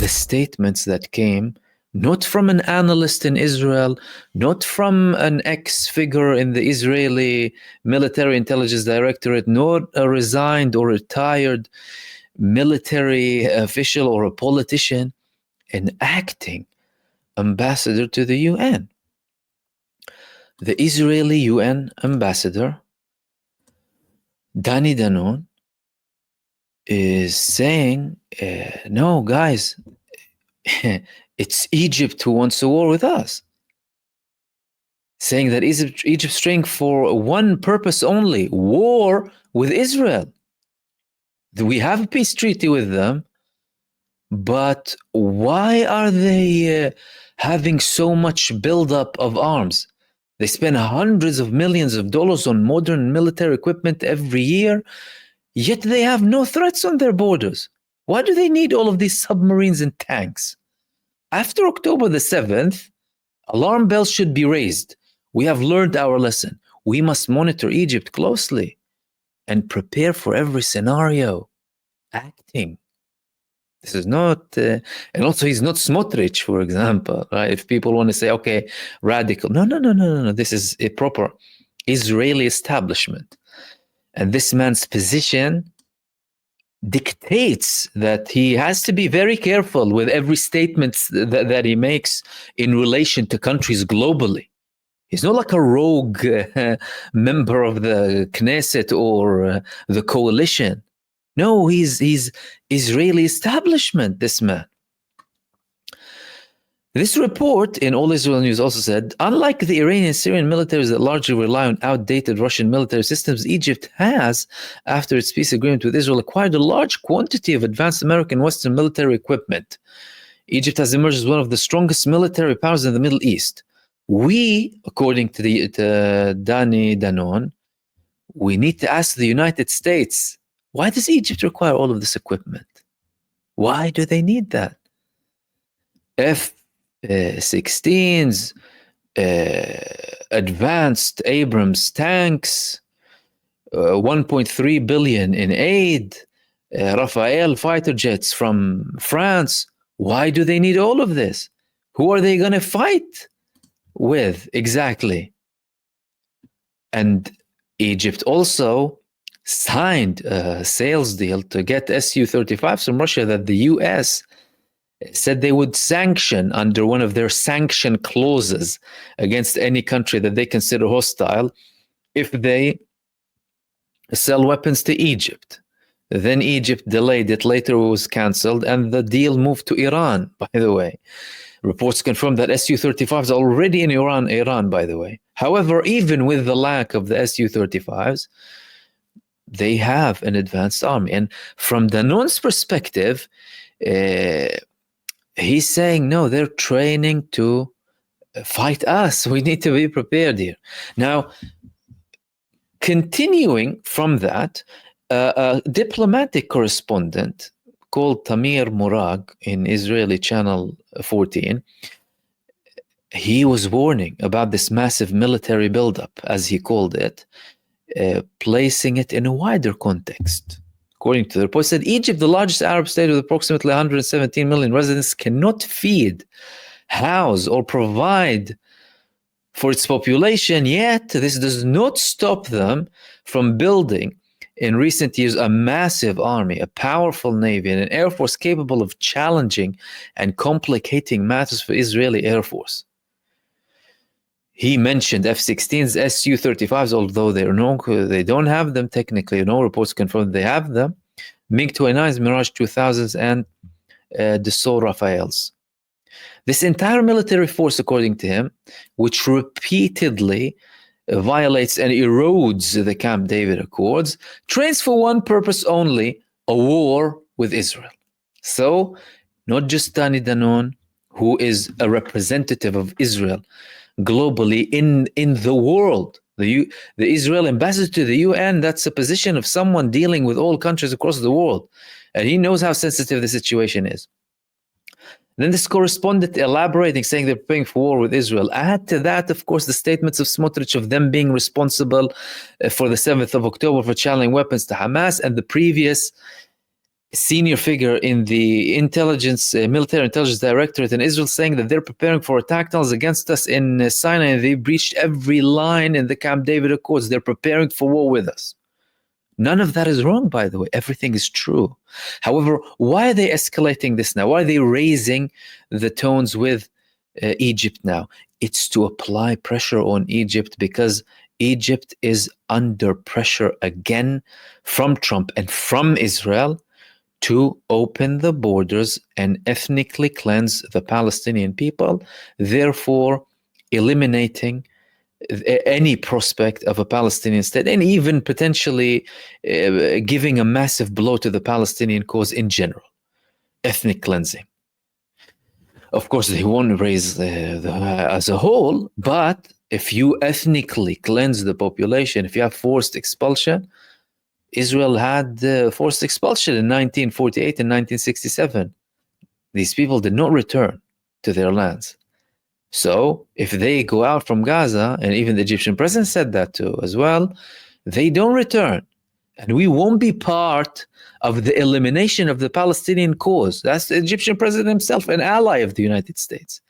the statements that came not from an analyst in Israel, not from an ex-figure in the Israeli military intelligence directorate, nor a resigned or retired military official or a politician, an acting ambassador to the UN. The Israeli UN ambassador, Dani Danon, is saying, no, guys, it's Egypt who wants a war with us. Saying that Egypt's training for one purpose only, war with Israel. We have a peace treaty with them, but why are they having so much buildup of arms? They spend hundreds of millions of dollars on modern military equipment every year, yet they have no threats on their borders. Why do they need all of these submarines and tanks? After October the 7th, alarm bells should be raised. We have learned our lesson. We must monitor Egypt closely and prepare for every scenario. Acting. This is not, and also he's not Smotrich, for example, right? If people want to say, okay, radical. No. This is a proper Israeli establishment. And this man's position dictates that he has to be very careful with every statement that he makes in relation to countries globally. He's not like a rogue member of the Knesset or the coalition. No, he's Israeli establishment, this man. This report in All Israel News also said, unlike the Iranian Syrian militaries that largely rely on outdated Russian military systems, Egypt has, after its peace agreement with Israel, acquired a large quantity of advanced American Western military equipment. Egypt has emerged as one of the strongest military powers in the Middle East. We, according to Dani Danon, we need to ask the United States, why does Egypt require all of this equipment? Why do they need that? F-16s, advanced Abrams tanks, 1.3 billion in aid, Rafale fighter jets from France. Why do they need all of this? Who are they going to fight with exactly? And Egypt also signed a sales deal to get Su-35s from Russia that the US said they would sanction under one of their sanction clauses against any country that they consider hostile if they sell weapons to Egypt. Then Egypt delayed it, later it was cancelled, and the deal moved to Iran, by the way. Reports confirm that Su-35s are already in Iran, by the way. However, even with the lack of the Su-35s, they have an advanced army. And from Danon's perspective, he's saying, no, they're training to fight us. We need to be prepared here. Now, continuing from that, a diplomatic correspondent called Tamir Murag in Israeli Channel 14, he was warning about this massive military buildup, as he called it, placing it in a wider context. According to the report, said Egypt, the largest Arab state with approximately 117 million residents, cannot feed, house, or provide for its population, yet this does not stop them from building in recent years a massive army, a powerful navy, and an air force capable of challenging and complicating matters for Israeli Air Force. He mentioned F-16s, Su-35s, although they don't have them technically. No reports confirm they have them. MiG-29s, Mirage 2000s, and Dassault Rafales. This entire military force, according to him, which repeatedly violates and erodes the Camp David Accords, trains for one purpose only, a war with Israel. So, not just Dani Danon, who is a representative of Israel globally in the world. The Israel ambassador to the UN, that's a position of someone dealing with all countries across the world. And he knows how sensitive the situation is. Then this correspondent elaborating, saying they're preparing for war with Israel. Add to that, of course, the statements of Smotrich of them being responsible for the 7th of October for channeling weapons to Hamas, and the previous senior figure in the intelligence, military intelligence directorate in Israel, saying that they're preparing for attack tunnels against us in Sinai. They breached every line in the Camp David Accords. They're preparing for war with us. None of that is wrong, by the way. Everything is true. However, why are they escalating this now? Why are they raising the tones with Egypt now? It's to apply pressure on Egypt, because Egypt is under pressure again from Trump and from Israel to open the borders and ethnically cleanse the Palestinian people, therefore eliminating any prospect of a Palestinian state, and even potentially giving a massive blow to the Palestinian cause in general. Ethnic cleansing. Of course, they won't raise as a whole, but if you ethnically cleanse the population, if you have forced expulsion, Israel had forced expulsion in 1948 and 1967. These people did not return to their lands. So if they go out from Gaza, and even the Egyptian president said that too as well, they don't return. And we won't be part of the elimination of the Palestinian cause. That's the Egyptian president himself, an ally of the United States,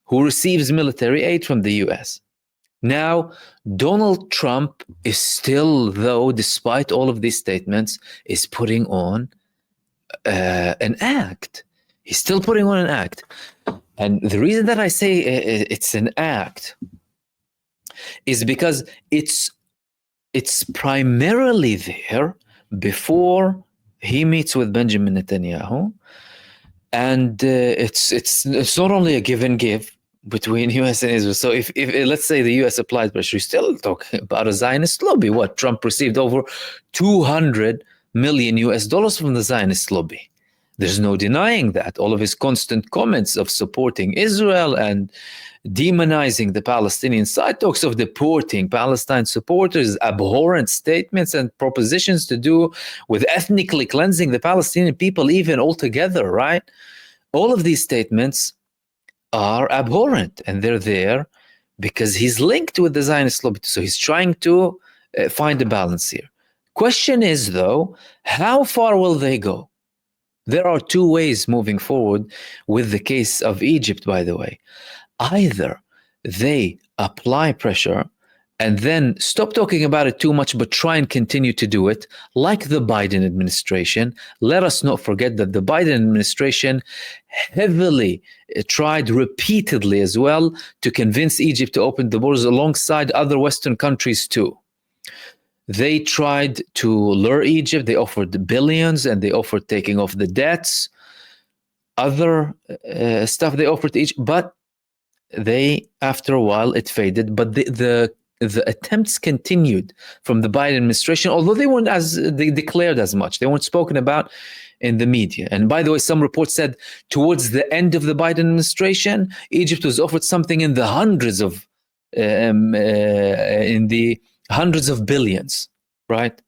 who receives military aid from the US. Now, Donald Trump is still, though, despite all of these statements, is putting on an act. He's still putting on an act. And the reason that I say it's an act is because it's primarily there before he meets with Benjamin Netanyahu. And it's not only a give and give between US and Israel. So if let's say the US applied pressure, you're still talking about a Zionist lobby. What? Trump received over $200 million from the Zionist lobby. There's no denying that. All of his constant comments of supporting Israel and demonizing the Palestinian side, talks of deporting Palestine supporters, abhorrent statements and propositions to do with ethnically cleansing the Palestinian people even altogether, right? All of these statements are abhorrent, and they're there because he's linked with the Zionist lobby. So he's trying to find a balance here. Question is, though, how far will they go? There are two ways moving forward with the case of Egypt, by the way. Either they apply pressure and then stop talking about it too much, but try and continue to do it, like the Biden administration. Let us not forget that the Biden administration heavily tried repeatedly as well to convince Egypt to open the borders alongside other Western countries too. They tried to lure Egypt. They offered billions, and they offered taking off the debts, other stuff they offered to Egypt, but they, after a while, it faded. But the attempts continued from the Biden administration, although they weren't they declared as much. They weren't spoken about in the media. And by the way, some reports said towards the end of the Biden administration, Egypt was offered something in the hundreds of billions, right?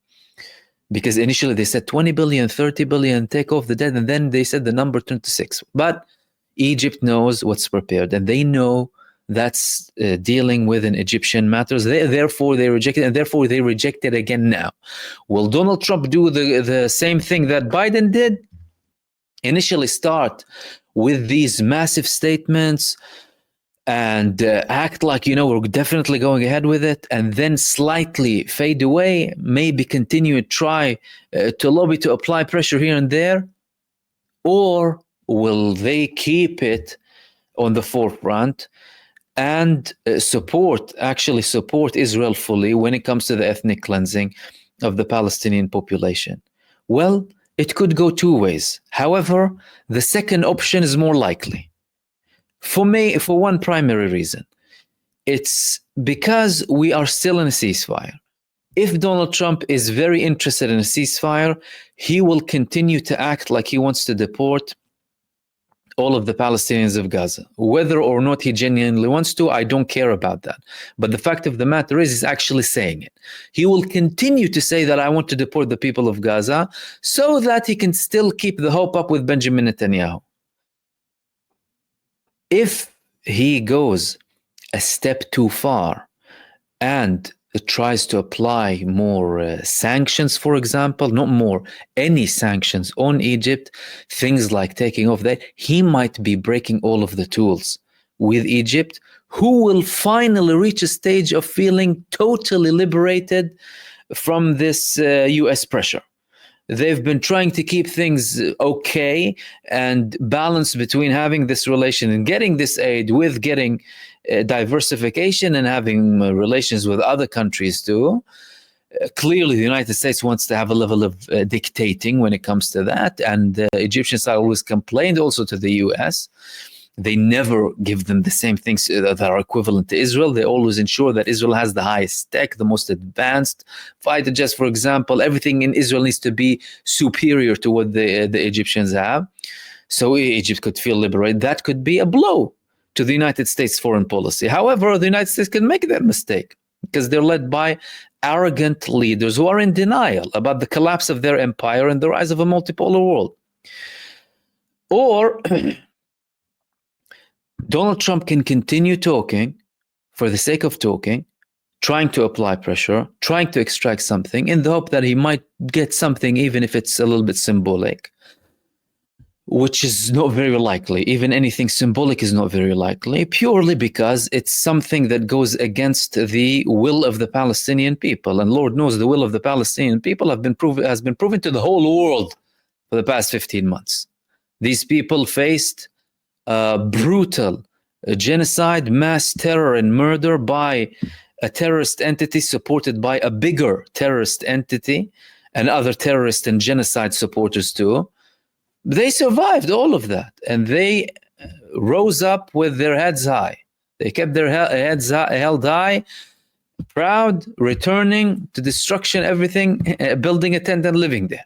Because initially they said 20 billion, 30 billion, take off the debt, and then they said the number turned to 6. But Egypt knows what's prepared, and they know that's dealing with an Egyptian matters. Therefore, they rejected, and therefore they reject it again now. Will Donald Trump do the same thing that Biden did? Initially start with these massive statements and act like, we're definitely going ahead with it, and then slightly fade away, maybe continue to try to lobby, to apply pressure here and there? Or will they keep it on the forefront and support Israel fully when it comes to the ethnic cleansing of the Palestinian population? Well, it could go two ways. However, the second option is more likely. For me, for one primary reason, it's because we are still in a ceasefire. If Donald Trump is very interested in a ceasefire, he will continue to act like he wants to deport all of the Palestinians of Gaza. Whether or not he genuinely wants to, I don't care about that. But the fact of the matter is, he's actually saying it. He will continue to say that I want to deport the people of Gaza so that he can still keep the hope up with Benjamin Netanyahu. If he goes a step too far and tries to apply more sanctions, for example, not more, any sanctions on Egypt, things like taking off that, he might be breaking all of the tools with Egypt, who will finally reach a stage of feeling totally liberated from this US pressure. They've been trying to keep things okay and balance between having this relation and getting this aid with getting diversification and having relations with other countries too. Clearly, the United States wants to have a level of dictating when it comes to that. And the Egyptian side always complained also to the US. They never give them the same things that are equivalent to Israel. They always ensure that Israel has the highest tech, the most advanced fighter jets, for example. Everything in Israel needs to be superior to what the Egyptians have. So Egypt could feel liberated. That could be a blow to the United States foreign policy. However, the United States can make that mistake because they're led by arrogant leaders who are in denial about the collapse of their empire and the rise of a multipolar world. Or Donald Trump can continue talking for the sake of talking, trying to apply pressure, trying to extract something in the hope that he might get something, even if it's a little bit symbolic, which is not very likely. Even anything symbolic is not very likely, purely because it's something that goes against the will of the Palestinian people. And Lord knows the will of the Palestinian people has been proven to the whole world for the past 15 months. These people faced brutal genocide, mass terror and murder by a terrorist entity supported by a bigger terrorist entity and other terrorist and genocide supporters too. They survived all of that, and they rose up with their heads high. They kept their heads held high, proud, returning to destruction, everything, building a tent and living there.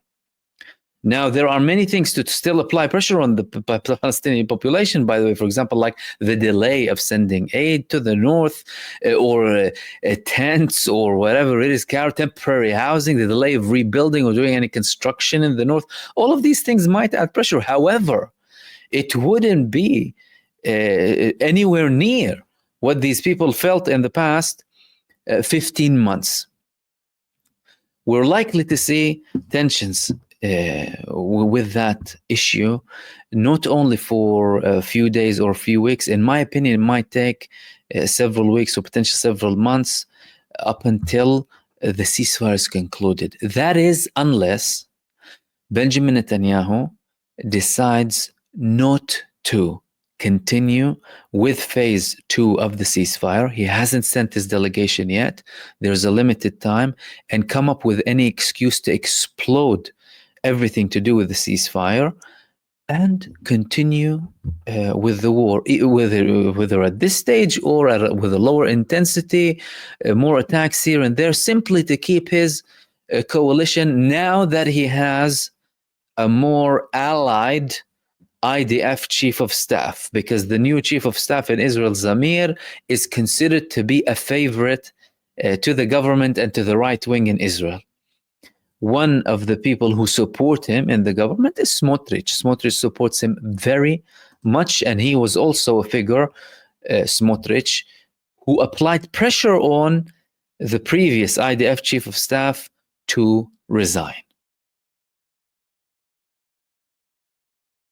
Now, there are many things to still apply pressure on the Palestinian population, by the way, for example, like the delay of sending aid to the north or tents or whatever it is, temporary housing, the delay of rebuilding or doing any construction in the north. All of these things might add pressure. However, it wouldn't be anywhere near what these people felt in the past 15 months. We're likely to see tensions with that issue, not only for a few days or a few weeks. In my opinion, it might take several weeks or potentially several months up until the ceasefire is concluded. That is, unless Benjamin Netanyahu decides not to continue with phase 2 of the ceasefire. He hasn't sent his delegation yet. There's a limited time, and come up with any excuse to explode everything to do with the ceasefire and continue with the war, whether at this stage or with a lower intensity, more attacks here and there, simply to keep his coalition, now that he has a more allied IDF chief of staff, because the new chief of staff in Israel, Zamir, is considered to be a favorite to the government and to the right wing in Israel. One of the people who support him in the government is Smotrich. Smotrich supports him very much, and he was also a figure, Smotrich, who applied pressure on the previous IDF chief of staff to resign.